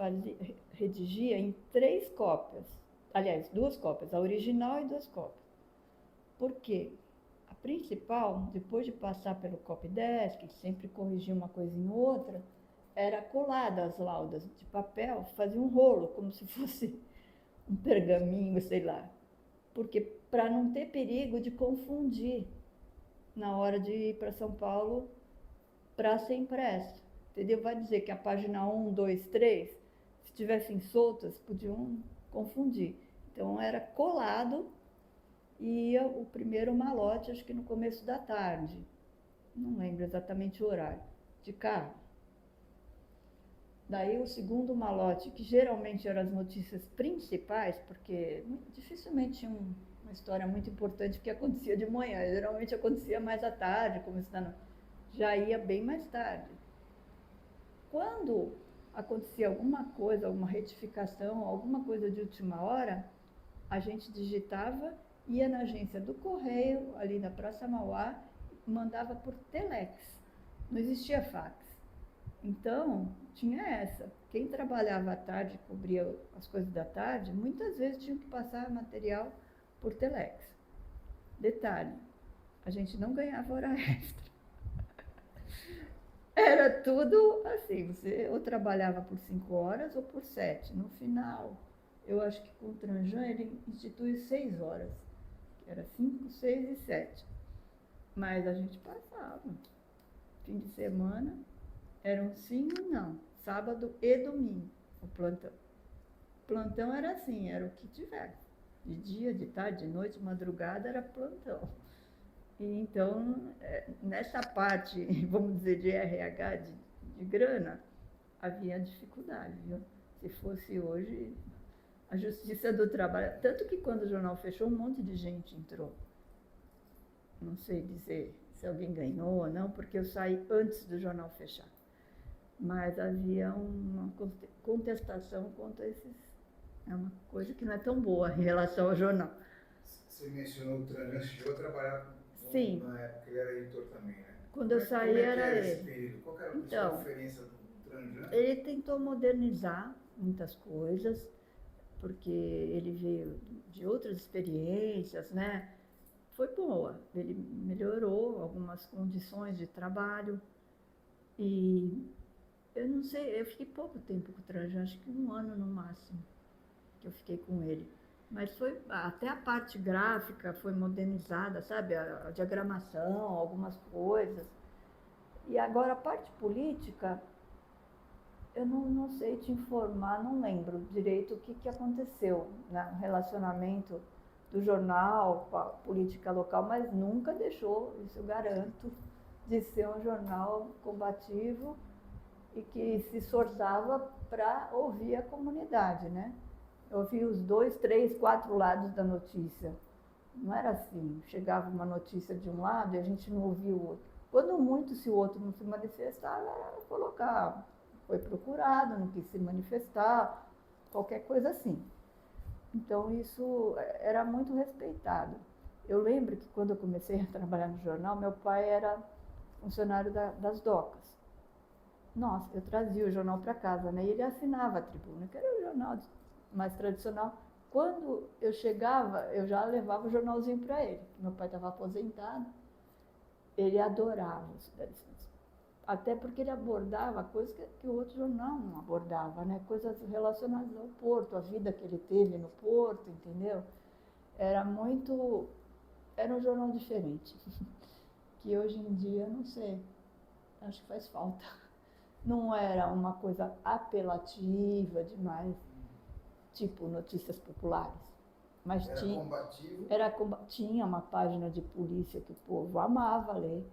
redigia em 3 cópias, aliás, 2 cópias, a original e 2 cópias. Por quê? A principal, depois de passar pelo copydesk, que sempre corrigia uma coisinha ou outra, era colada às laudas de papel, fazia um rolo, como se fosse um pergaminho, sei lá. Porque para não ter perigo de confundir na hora de ir para São Paulo para ser impresso. Entendeu? Vai dizer que a página 1, 2, 3, se tivessem soltas, podiam confundir. Então era colado e ia o primeiro malote, acho que no começo da tarde. Não lembro exatamente o horário, de carro. Daí o segundo malote, que geralmente eram as notícias principais, porque dificilmente tinha uma história muito importante que acontecia de manhã, geralmente acontecia mais à tarde, começando, já ia bem mais tarde. Quando acontecia alguma coisa, alguma retificação, alguma coisa de última hora, a gente digitava, ia na agência do Correio, ali na Praça Mauá, mandava por telex. Não existia fax. Então, tinha essa. Quem trabalhava à tarde, cobria as coisas da tarde, muitas vezes tinha que passar material por telex. Detalhe, a gente não ganhava hora extra. Era tudo assim, você ou trabalhava por 5 horas ou por 7. No final, eu acho que com o Tranjan ele institui 6 horas, que era 5, 6 e 7. Mas a gente passava. Fim de semana, eram sim ou não, sábado e domingo, o plantão. O plantão era assim, era o que tivesse. De dia, de tarde, de noite, madrugada, era plantão. E então, nessa parte, vamos dizer, de RH, de grana, havia dificuldade, viu? Se fosse hoje, a Justiça do Trabalho. Tanto que quando o jornal fechou, um monte de gente entrou. Não sei dizer se alguém ganhou ou não, porque eu saí antes do jornal fechar. Mas havia uma contestação contra esses. É uma coisa que não é tão boa em relação ao jornal. Você mencionou o Tranjan, chegou a trabalhar com Sim. na época ele era editor também, né? Quando eu saí era esse ele. período? Qual era a Então, principal diferença do Tranjan? ele tentou modernizar muitas coisas, porque ele veio de outras experiências, né? Foi boa, ele melhorou algumas condições de trabalho e eu não sei, eu fiquei pouco tempo com o Tranjan, acho que 1 ano no máximo que eu fiquei com ele. Mas foi, até a parte gráfica foi modernizada, sabe? A diagramação, algumas coisas. E agora a parte política, eu não sei te informar, não lembro direito o que aconteceu no relacionamento do jornal com a política local, mas nunca deixou, isso eu garanto, de ser um jornal combativo e que se esforçava para ouvir a comunidade, né? Ouvir os 2, 3, 4 lados da notícia. Não era assim, chegava uma notícia de um lado e a gente não ouvia o outro. Quando muito, se o outro não se manifestava, era colocar, foi procurado, não quis se manifestar, qualquer coisa assim. Então isso era muito respeitado. Eu lembro que quando eu comecei a trabalhar no jornal, meu pai era funcionário das docas. Nossa, eu trazia o jornal para casa, né? E ele assinava a Tribuna, que era o jornal mais tradicional. Quando eu chegava, eu já levava o jornalzinho para ele. Meu pai estava aposentado, ele adorava o Cidade Santos. Até porque ele abordava coisas que o outro jornal não abordava, né? Coisas relacionadas ao Porto, a vida que ele teve no Porto, entendeu? Era um jornal diferente, que hoje em dia, não sei, acho que faz falta. Não era uma coisa apelativa demais, tipo notícias populares. Mas era combativo? Tinha uma página de polícia que o povo amava ler,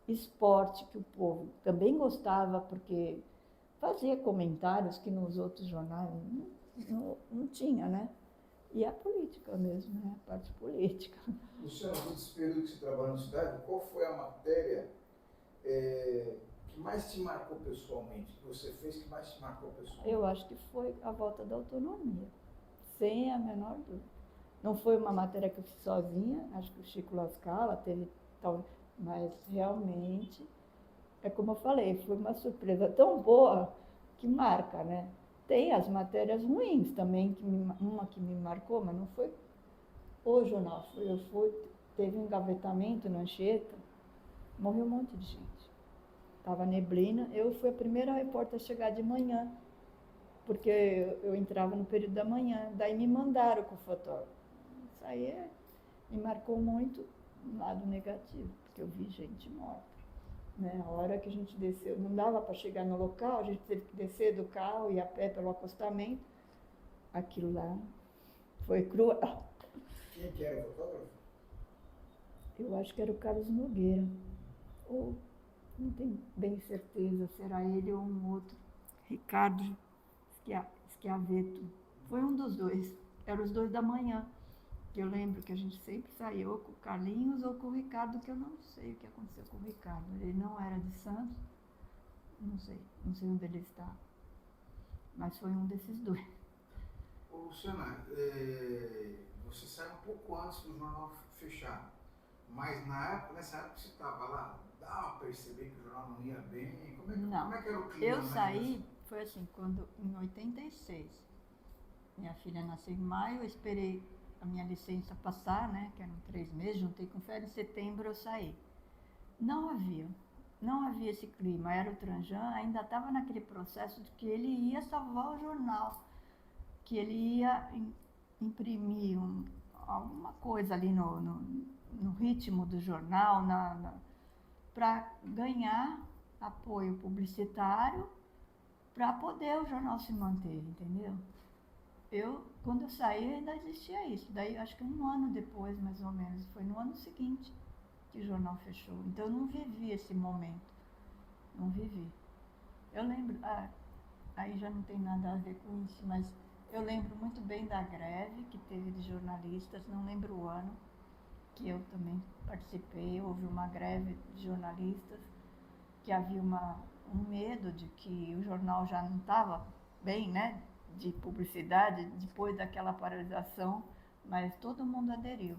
esporte que o povo também gostava, porque fazia comentários que nos outros jornais não tinha, né? E a política mesmo, né? A parte política. Luciano, nesse período que você trabalhou na cidade, qual foi a matéria que mais te marcou pessoalmente? Que você fez que mais te marcou pessoalmente? Eu acho que foi a volta da autonomia, sem a menor dúvida. Não foi uma matéria que eu fiz sozinha, acho que o Chico Lascala teve tal, mas realmente, é como eu falei, foi uma surpresa tão boa que marca, né? Tem as matérias ruins também, uma que me marcou, mas não foi o jornal, teve um engavetamento na Anchieta, morreu um monte de gente. Estava neblina, eu fui a primeira repórter a chegar de manhã porque eu entrava no período da manhã, daí me mandaram com o fotógrafo. Isso aí me marcou muito no lado negativo, porque eu vi gente morta. Né? A hora que a gente desceu, não dava para chegar no local, a gente teve que descer do carro e ir a pé pelo acostamento. Aquilo lá foi cruel. Quem que era o fotógrafo? Eu acho que era o Carlos Nogueira, ou não tenho bem certeza se era ele ou um outro, Ricardo Schiavetto. Foi um dos dois, eram os dois da manhã, que eu lembro que a gente sempre saiu ou com o Carlinhos ou com o Ricardo, que eu não sei o que aconteceu com o Ricardo. Ele não era de Santos, não sei onde ele está, mas foi um desses dois. Ô, Luciana, você saiu um pouco antes do jornal fechar, mas nessa época que você estava lá, dava para perceber que o jornal não ia bem? Como é que era o clima? Eu saí, foi assim, quando em 86, minha filha nasceu em maio, eu esperei a minha licença passar, né, que eram 3 meses, juntei com férias, em setembro eu saí. Não havia esse clima, era o Tranjan, ainda estava naquele processo de que ele ia salvar o jornal, que ele ia imprimir alguma coisa ali no ritmo do jornal, para ganhar apoio publicitário, para poder o jornal se manter, entendeu? Quando eu saí, ainda existia isso. Daí, acho que um ano depois, mais ou menos, foi no ano seguinte que o jornal fechou. Então, eu não vivi esse momento. Não vivi. Eu lembro, aí já não tem nada a ver com isso, mas eu lembro muito bem da greve que teve de jornalistas, não lembro o ano, que eu também participei. Houve uma greve de jornalistas, que havia um medo de que o jornal já não estava bem, né, de publicidade, depois daquela paralisação, mas todo mundo aderiu.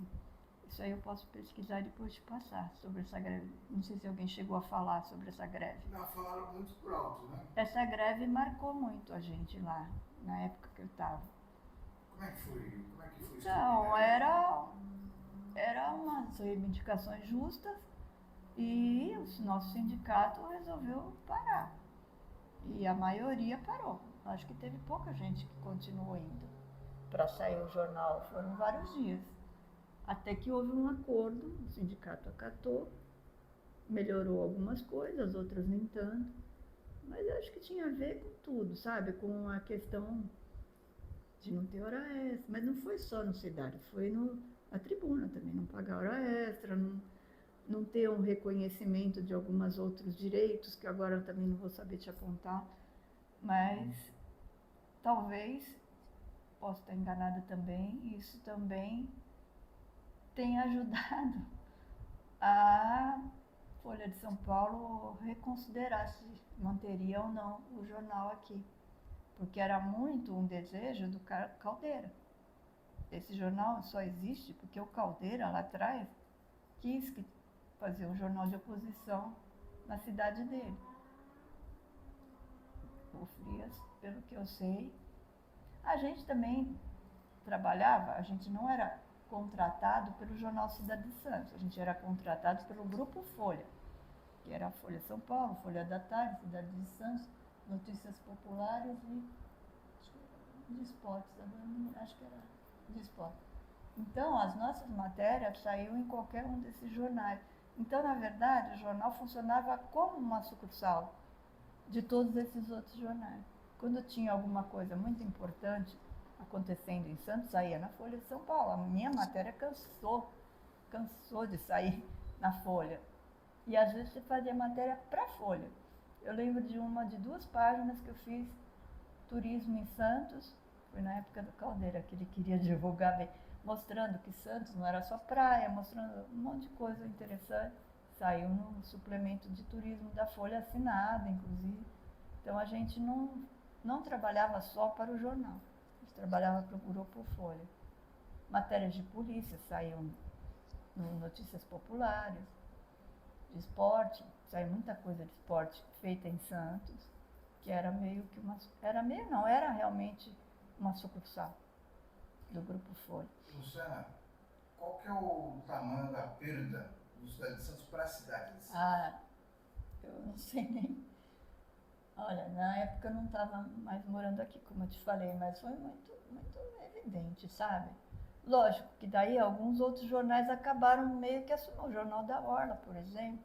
Isso aí eu posso pesquisar e depois te passar sobre essa greve. Não sei se alguém chegou a falar sobre essa greve. Não, falaram muito por alto, né? Essa greve marcou muito a gente lá, na época que eu estava. Como é que foi? Então, eram umas reivindicações justas e o nosso sindicato resolveu parar. E a maioria parou. Acho que teve pouca gente que continuou indo para sair o jornal. Foram vários dias. Até que houve um acordo, o sindicato acatou, melhorou algumas coisas, outras nem tanto. Mas eu acho que tinha a ver com tudo, sabe? Com a questão de não ter hora extra. Mas não foi só no Cidade, foi na tribuna também, não pagar hora extra, não ter um reconhecimento de alguns outros direitos, que agora eu também não vou saber te apontar. Mas talvez, posso estar enganada também, isso também tenha ajudado a Folha de São Paulo reconsiderar se manteria ou não o jornal aqui. Porque era muito um desejo do Caldeira. Esse jornal só existe porque o Caldeira, lá atrás, quis fazer um jornal de oposição na cidade dele. O Frias, pelo que eu sei, a gente também trabalhava, a gente não era contratado pelo jornal Cidade de Santos, a gente era contratado pelo Grupo Folha, que era a Folha São Paulo, Folha da Tarde, Cidade de Santos, Notícias Populares e de esportes, acho que era de esporte. Então, as nossas matérias saíam em qualquer um desses jornais. Então, na verdade, o jornal funcionava como uma sucursal de todos esses outros jornais. Quando tinha alguma coisa muito importante acontecendo em Santos, saía na Folha de São Paulo. A minha matéria cansou de sair na Folha. E às vezes você fazia matéria para a Folha. Eu lembro de 2 páginas que eu fiz, turismo em Santos, foi na época do Caldeira, que ele queria divulgar bem, mostrando que Santos não era só praia, mostrando um monte de coisa interessante. Saiu no suplemento de turismo da Folha, assinado, inclusive. Então, a gente não trabalhava só para o jornal, a gente trabalhava para o Grupo Folha. Matérias de polícia saíam no Notícias Populares, de esporte, saiu muita coisa de esporte feita em Santos, que era meio que era realmente uma sucursal do Grupo Folha. Luciana, qual que é o tamanho da perda do Cidade de Santos para a cidade? Eu não sei nem. Olha, na época eu não estava mais morando aqui, como eu te falei, mas foi muito, muito evidente, sabe? Lógico que daí alguns outros jornais acabaram meio que assumindo, o Jornal da Orla, por exemplo,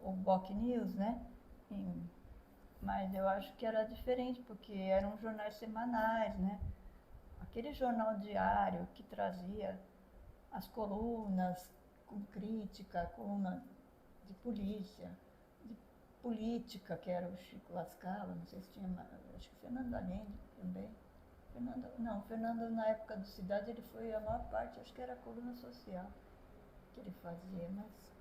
o Boc News, né? E- mas eu acho que era diferente, porque eram jornais semanais, né? Aquele jornal diário que trazia as colunas com crítica, coluna de polícia, de política, que era o Chico Lascala, não sei se tinha, acho que Fernando Allende também. Fernando na época do Cidade ele foi a maior parte, acho que era a coluna social que ele fazia, mas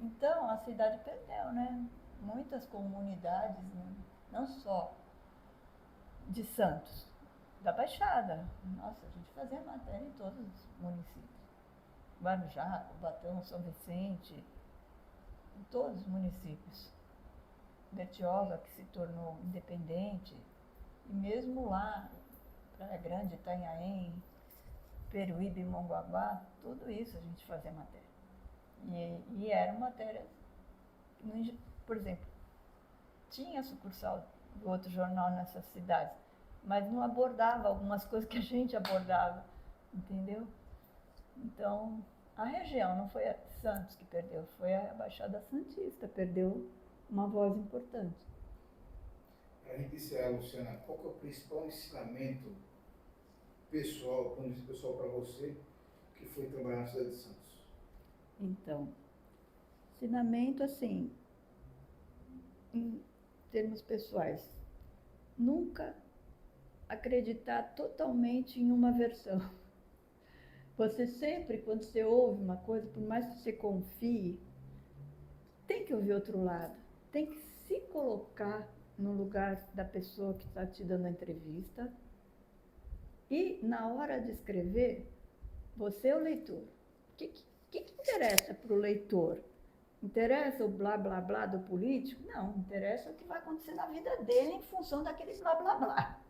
então a cidade perdeu, né? Muitas comunidades, né? Não só de Santos, da Baixada. Nossa, a gente fazia matéria em todos os municípios. Guarujá, Cubatão, São Vicente, em todos os municípios. Bertioga, que se tornou independente, e mesmo lá, Praia Grande, Itanhaém, Peruíbe e Mongaguá, tudo isso a gente fazia matéria. E eram matérias, por exemplo, tinha sucursal do outro jornal nessas cidades, mas não abordava algumas coisas que a gente abordava, entendeu? Então, a região, não foi a Santos que perdeu, foi a Baixada Santista, perdeu uma voz importante. Para a gente encerrar, Luciana, qual que é o principal ensinamento pessoal, quando diz pessoal para você, que foi trabalhar na cidade de Santos? Então, ensinamento assim, em termos pessoais, nunca acreditar totalmente em uma versão. Você sempre, quando você ouve uma coisa, por mais que você confie, tem que ouvir outro lado, tem que se colocar no lugar da pessoa que está te dando a entrevista e, na hora de escrever, você é o leitor. O que interessa para o leitor? Interessa o blá blá blá do político? Não, interessa o que vai acontecer na vida dele em função daquele blá blá blá.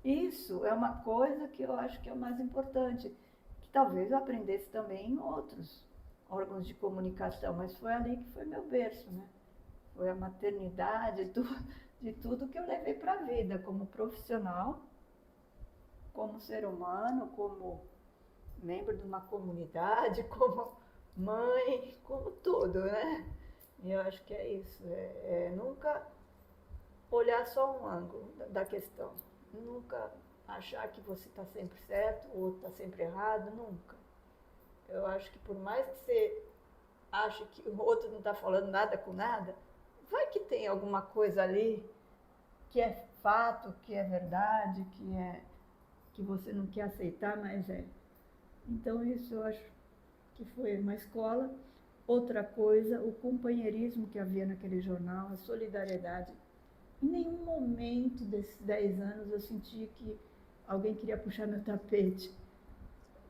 Isso é uma coisa que eu acho que é o mais importante, que talvez eu aprendesse também em outros órgãos de comunicação, mas foi ali que foi meu berço, né? Foi a maternidade, de tudo que eu levei para a vida, como profissional, como ser humano, como membro de uma comunidade, como mãe, como tudo, né? E eu acho que é isso, é nunca olhar só um ângulo da questão, nunca achar que você está sempre certo, o outro está sempre errado, nunca. Eu acho que por mais que você ache que o outro não está falando nada com nada, vai que tem alguma coisa ali que é fato, que é verdade, que você não quer aceitar, mas é. Então isso eu acho que foi uma escola. Outra coisa, o companheirismo que havia naquele jornal, a solidariedade. Em nenhum momento desses 10 anos eu senti que alguém queria puxar meu tapete.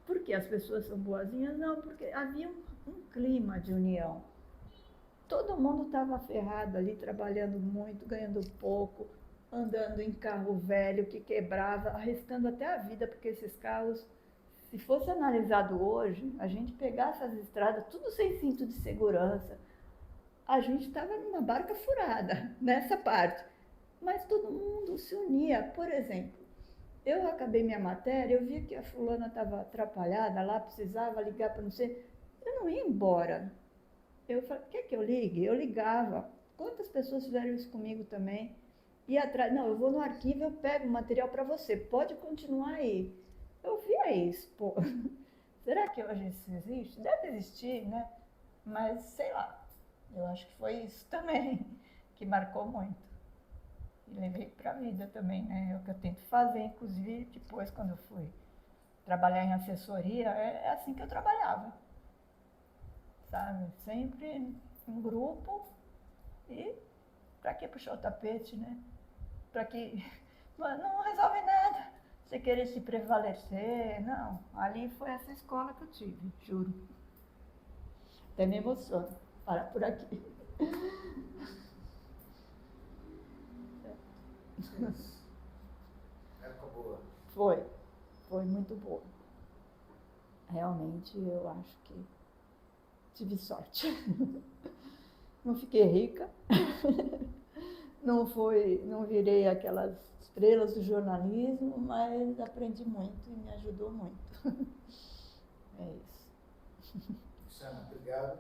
Porque as pessoas são boazinhas? Não, porque havia um clima de união. Todo mundo estava ferrado ali, trabalhando muito, ganhando pouco, andando em carro velho que quebrava, arriscando até a vida, porque esses carros, se fosse analisado hoje, a gente pegasse as estradas, tudo sem cinto de segurança, a gente estava numa barca furada, nessa parte. Mas todo mundo se unia. Por exemplo, eu acabei minha matéria, eu vi que a fulana estava atrapalhada lá, precisava ligar para não sei. Eu não ia embora. Eu falei, quer que eu ligue? Eu ligava. Quantas pessoas fizeram isso comigo também? E atrás, não, eu vou no arquivo, eu pego o material para você, pode continuar aí. Eu via isso, pô. Será que hoje isso existe? Deve existir, né? Mas sei lá, eu acho que foi isso também que marcou muito. E levei para a vida também, né? É o que eu tento fazer, inclusive depois quando eu fui trabalhar em assessoria, é assim que eu trabalhava, sabe? Sempre em grupo e para que puxar o tapete, né? Para que não resolve nada. Você querer se prevalecer, não. Ali foi essa escola que eu tive, juro. Até me emociono. Para por aqui. Época boa. Foi muito boa. Realmente eu acho que tive sorte. Não fiquei rica, não virei aquelas estrelas do jornalismo, mas aprendi muito e me ajudou muito. É isso. Luciana, obrigado.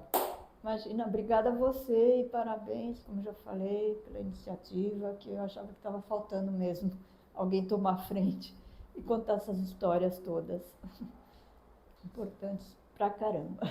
Imagina, obrigada a você e parabéns, como já falei, pela iniciativa, que eu achava que estava faltando mesmo alguém tomar frente e contar essas histórias todas. Importantes pra caramba.